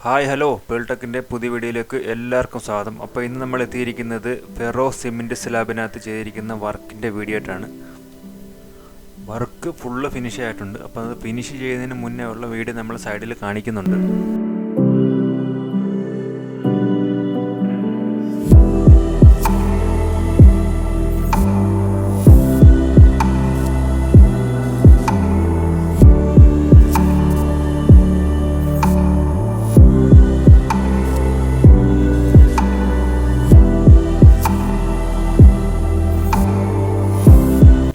Hi hello പേൾടെക്കിൻ്റെ പുതിയ വീഡിയോയിലേക്ക് എല്ലാവർക്കും സ്വാഗതം. അപ്പോൾ ഇന്ന് നമ്മൾ എത്തിയിരിക്കുന്നത് ഫെറോ സിമെൻറ്റ് സ്ലാബിനകത്ത് ചെയ്തിരിക്കുന്ന വർക്കിൻ്റെ വീഡിയോ ആയിട്ടാണ്. വർക്ക് ഫുള്ള് ഫിനിഷ് ആയിട്ടുണ്ട്. അപ്പോൾ അത് ഫിനിഷ് ചെയ്യുന്നതിന് മുന്നേ ഉള്ള വീഡിയോ നമ്മൾ സൈഡിൽ കാണിക്കുന്നുണ്ട്.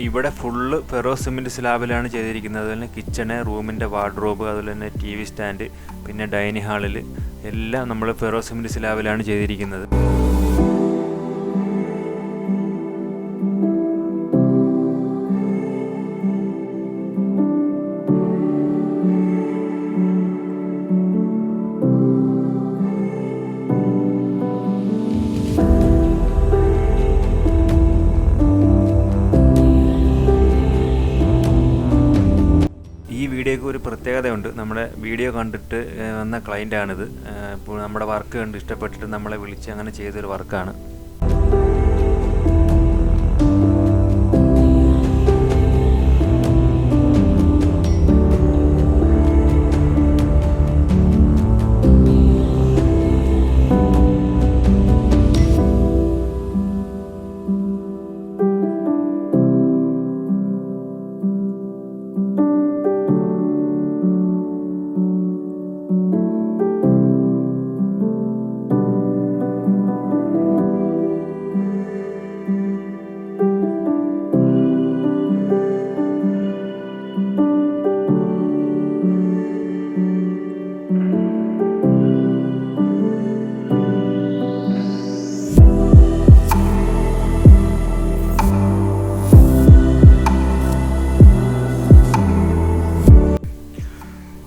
ഇവിടെ ഫുള്ള് ഫെറോ സിമെൻറ്റ് സ്ലാബിലാണ് ചെയ്തിരിക്കുന്നത്. അതുപോലെ തന്നെ കിച്ചണ്, റൂമിൻ്റെ വാർഡ്രോബ്, അതുപോലെ തന്നെ TV സ്റ്റാൻഡ്, പിന്നെ ഡൈനിങ് ഹാളിൽ എല്ലാം നമ്മൾ ഫെറോ സിമെൻറ്റ് സ്ലാബിലാണ് ചെയ്തിരിക്കുന്നത്. ഈ വീഡിയോയ്ക്ക് ഒരു പ്രത്യേകതയുണ്ട്. നമ്മുടെ വീഡിയോ കണ്ടിട്ട് വന്ന ക്ലയൻ്റാണിത്. ഇപ്പോൾ നമ്മുടെ വർക്ക് കണ്ട് ഇഷ്ടപ്പെട്ടിട്ട് നമ്മളെ വിളിച്ച് അങ്ങനെ ചെയ്തൊരു വർക്കാണ്.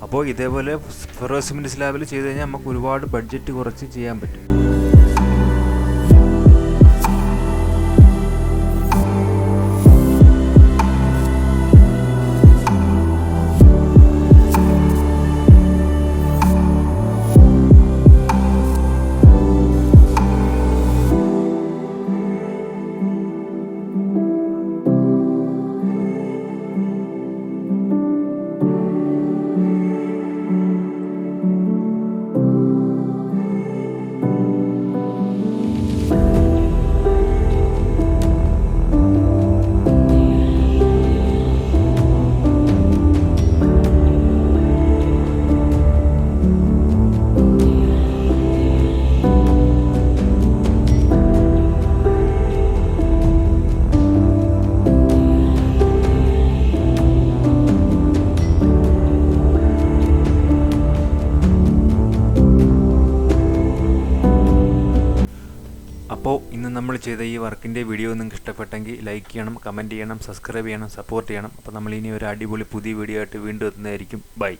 അപ്പോൾ ഇതേപോലെ ഫെറോ സിമെൻറ്റ് സ്ലാബിൽ ചെയ്ത് കഴിഞ്ഞാൽ നമുക്ക് ഒരുപാട് ബഡ്ജറ്റ് കുറച്ച് ചെയ്യാൻ പറ്റും. അപ്പോൾ ഇന്ന് നമ്മൾ ചെയ്ത ഈ വർക്കിൻ്റെ വീഡിയോ നിങ്ങൾക്ക് ഇഷ്ടപ്പെട്ടെങ്കിൽ ലൈക്ക് ചെയ്യണം, കമൻറ്റ് ചെയ്യണം, സബ്സ്ക്രൈബ് ചെയ്യണം, സപ്പോർട്ട് ചെയ്യണം. അപ്പോൾ നമ്മൾ ഇനി ഒരു അടിപൊളി പുതിയ വീഡിയോ ആയിട്ട് വീണ്ടും എത്തുന്നതായിരിക്കും. ബൈ.